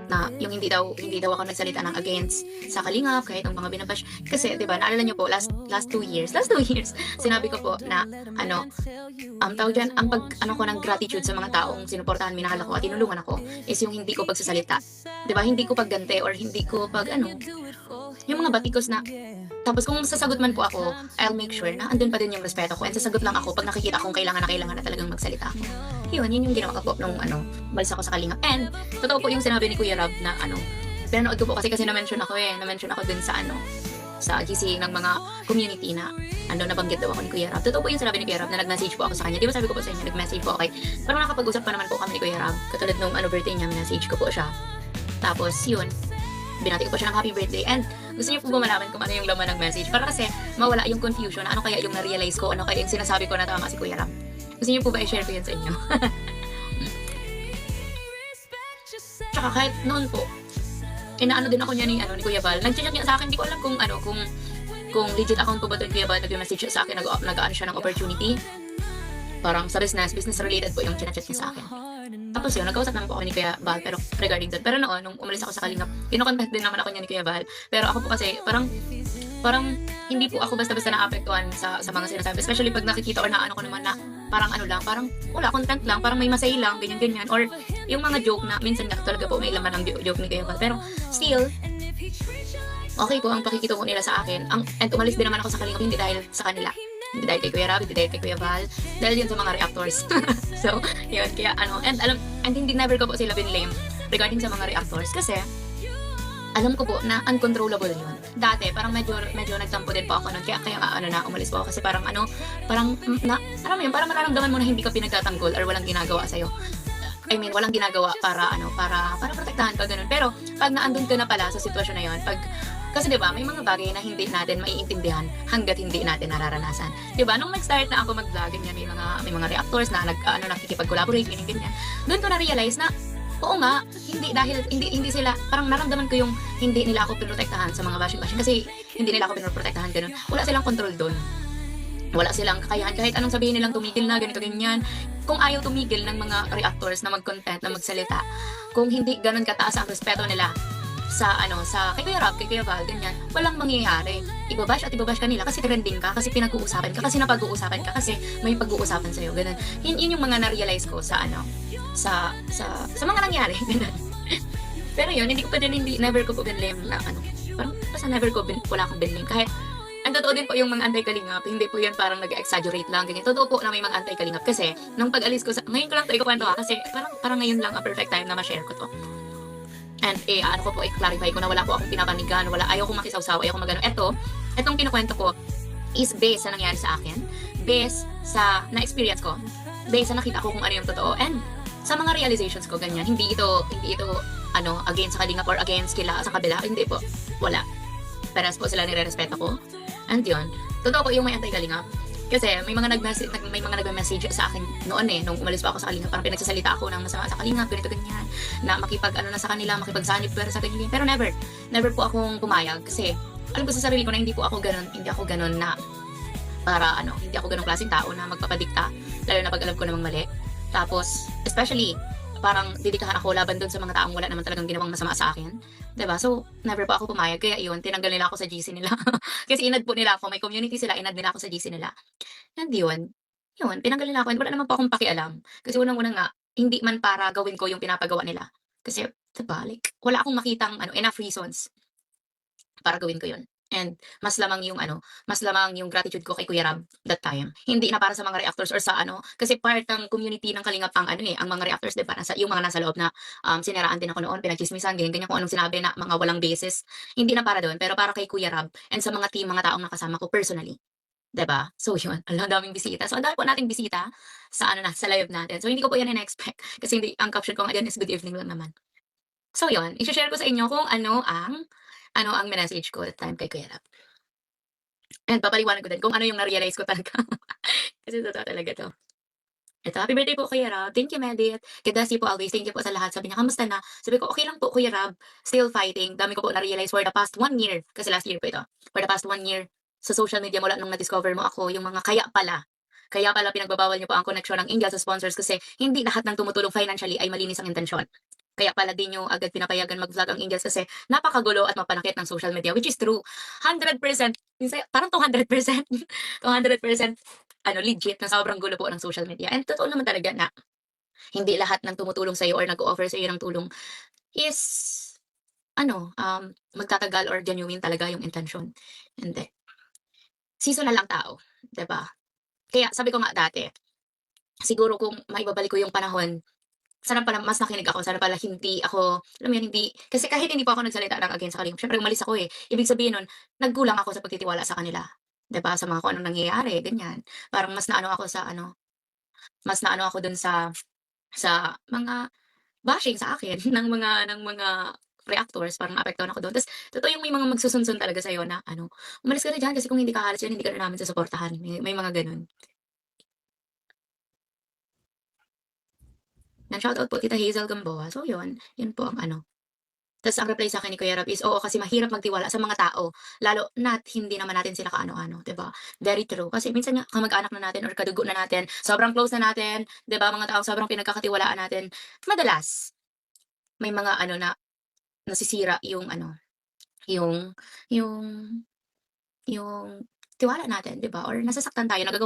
na yung hindi daw ako nagsalita ng against sa Kalingap kahit ang mga binabash kasi 'di ba naalala niyo po last 2 years sinabi ko po na ano tawag diyan ang pag-ano ko ng gratitude sa mga taong sinuportahan, minahal ako at tinulungan ako is yung hindi ko pagsasalita. 'Di ba hindi ko pagganti or hindi ko pag-ano, yung mga batikos na tapos kung sasagot man po ako, I'll make sure na andun pa din yung respeto ko and sasagot lang ako 'pag nakikita kong kailangan na talagang magsalita ako. Yun yung ginawa ko po nung umalis ako sa Kalingap and totoo po yung sinabi ni Kuya Rob na pinanood ko po kasi na-mention ako dun sa GC ng mga community na nabanggit daw ako ni Kuya Rob. Totoo po yung sinabi ni Kuya Rob na nag-message po ako sa kanya. Di ba sabi ko po sa inyo, nag-message po ako parang nakapag-usap pa naman po kami ni Kuya Rob. Katulad nung birthday niya, message ko po siya. Tapos yun, binati ko po siya ng happy birthday and gusto niyo po ba malaman kung ano yung laman ng message para kasi mawala yung confusion na ano kaya yung na-realize ko, ano kaya yung sinasabi ko na tama si Kuya Rob. Gusto niyo po ba i-share ko yun sa inyo? Tsaka kahit noon po, inaano din ako niya ni Kuya Val. Nag-chat niya sa akin, hindi ko alam kung legit account po ba doon Kuya Val, nag-message siya sa akin, nag-aano siya ng opportunity. Parang sa business related po yung chinachat niya sa akin. Tapos yun, nagkausap naman po ako ni Kuya Val pero regarding doon. Pero noon, nung umalis ako sa Kalingap, kinokontact din naman ako niya ni Kuya Val. Pero ako po kasi, parang hindi po ako basta-basta naapektuhan sa mga sinasabi. Especially pag nakikita or naano ko naman na parang parang wala, content lang, parang may masay lang, ganyan-ganyan. Or yung mga joke na minsan nga talaga po may laman ng joke ni Kuya Val. Pero still, okay po ang pakikita ko nila sa akin. And umalis din naman ako sa Kalingap hindi dahil sa kanila. Hindi dahil kay Kuya Rob, hindi dahil kay Kuya Val, dahil yun sa mga reactors. So, yun, kaya and hindi never ko po sila binlame regarding sa mga reactors kasi alam ko po na uncontrollable yun. Dati, parang medyo nagtampo din po ako nun. Kaya umalis po ako kasi parang alam mo yun, parang mararamdaman mo na hindi ka pinagtatanggol or walang ginagawa sa'yo. I mean, walang ginagawa para protektahan ka, ganun. Pero, pag naandun ka na pala sa sitwasyon na yun, kasi 'di ba, may mga bagay na hindi natin maiintindihan hangga't hindi natin nararanasan. 'Di ba? Nung nag-start na ako mag-vlog ganyan, may mga reactors na nakikipag-collaborate ganyan. Doon ko na-realize na oo nga, hindi sila parang naramdaman ko yung hindi nila ako pinoprotektahan sa mga bashing kasi hindi nila ako pinoprotektahan ganun. Wala silang control doon. Wala silang kakayahan kahit anong sabihin nilang tumigil na ganito ganyan. Kung ayaw tumigil ng mga reactors na mag-content, na magsalita, kung hindi ganun kataas ang respeto nila sa kay Kuya Rob, kay Kuya Val, ganyan, walang mangyayari. Ibabash kanila kasi trending ka, kasi pinag-uusapan ka, kasi napag-uusapan ka, kasi may pag-uusapan sa'yo, ganun. Yun yung mga na-realize ko sa mga nangyari, ganun. Pero yun, never ko po binlame na parang basta wala akong binlame. Kahit, ang totoo din po yung mga anti-Kalingap, hindi po yun parang nag-exaggerate lang, ganyan. Totoo po na may mga anti-Kalingap kasi, nung pag-alis ko ngayon ko lang ito ikukwento kasi parang ngayon lang ang perfect time na ma-share ko to. And i-clarify ko na wala po akong pinapanigan, ayaw kong makisawsaw, ayaw kong magano. Etong kinukwento ko is based sa nangyari sa akin, based sa na-experience ko, based sa nakita ko kung ano yung totoo, and sa mga realizations ko, ganyan. Hindi ito against sa Kalingap or against kila sa kabila, hindi po, wala. Parehas po sila nire-respeto ko. And yun, totoo po yung may anti-Kalingap. Kasi may mga nagme-message sa akin noon nung umalis pa ako sa Kalingap, parang pinagsasalita ako ng masama sa Kalingap, ganito ganyan, na na sa kanila, makipagsanib pero sa ganyan. Pero never po akong pumayag kasi alam ko sa sarili ko na hindi ako ganun na hindi ako ganung klaseng tao na magpapadikta, lalo na pag alam ko namang mali. Tapos, especially, parang didikahan ako laban dun sa mga taong wala naman talagang ginawang masama sa akin. 'Di ba? So, never po ako pumayag. Kaya yun, tinanggal nila ako sa GC nila. Kasi inad po nila ako, may community sila, inad nila ako sa GC nila. And yun, tinanggal nila ako and wala naman po akong pakialam. Kasi unang-una nga, hindi man para gawin ko yung pinapagawa nila. Kasi, 'di ba, like, wala akong makitang enough reasons para gawin ko yun. And mas lamang yung gratitude ko kay Kuya Rob that time. Hindi na para sa mga reactors or sa kasi part ng community ng Kalingap ang ang mga reactors, 'di ba? Yung mga nasa loob na siniraan din ako noon, pinagchismisan, ganyan kung anong sinabi na mga walang basis. Hindi na para doon, pero para kay Kuya Rob and sa mga mga taong nakasama ko personally. 'Di ba? So yun, ang daming bisita. So ang dami po nating bisita sa live natin. So hindi ko po yan in-expect kasi ang caption ko ngayon is good evening lang naman. So yun, i-share ko sa inyo kung ano ang message ko that time kay Kuya Rob. And papaliwanag ko din kung ano yung na-realize ko talaga. Kasi totoo talaga 'to. Ito, happy birthday po Kuya Rob. Thank you, Medit. God bless you po always. Thank you po sa lahat. Sabi niya, kamusta na? Sabi ko, okay lang po Kuya Rob. Still fighting. Dami ko po na-realize for the past 1 year. Kasi last year po ito. For the past 1 year sa social media mula nung na-discover mo ako, yung mga kaya pala pinagbabawal niyo po ang connection ng India sa sponsors kasi hindi lahat ng tumutulong financially ay malinis ang intensyon. Kaya pala di niyo agad pinapayagan mag-vlog ang Ingles kasi napakagulo at mapanakit ng social media, which is true. 100% minsan parang 200%, 200% ano, legit na sobrang gulo po ng social media. And totoo naman talaga na hindi lahat ng tumutulong sa'yo or nag-o-offer sa'yo ng tulong is ano, magtatagal or genuine talaga yung intensyon. Hindi. Seasonal ang tao, 'di ba? Kaya sabi ko nga dati, siguro kung maibabalik ko yung panahon, sana pala mas nakinig ako, sana pala hindi ako alam mo yun, hindi kasi kahit hindi pa ako nagsalita ng against sa kanila, siyempre umalis ako, eh. Ibig sabihin nun, nagkulang ako sa pagtitiwala sa kanila, 'di ba, sa mga kung anong nangyayari, ganyan. Parang mas naano ako sa ano, mas naano ako dun sa mga bashing sa akin ng mga reactors, parang naapektuhan ako dun. Ta's totoo yung may mga magsusunsun talaga sa'yo na ano, "Umalis ka na diyan kasi kung hindi ka aalis diyan, hindi ka na namin susuportahan." May mga gano'n. Nag-shoutout po Tita Hazel Gamboa. So yun, yun po ang ano. Tas ang reply sa'kin ni Kuya Rab is, "Oo, kasi mahirap magtiwala sa mga tao, lalo na't hindi naman natin sila kaano-ano." 'Di ba? Very true. Kasi minsan nga kamag-anak na natin or kadugo na natin, sobrang close na natin, 'di ba, mga taong sobrang pinagkakatiwalaan natin, madalas may mga ano na nasisira yung ano, yung yung yung tiwala natin, 'di ba, or nasasaktan tayo, nagagawa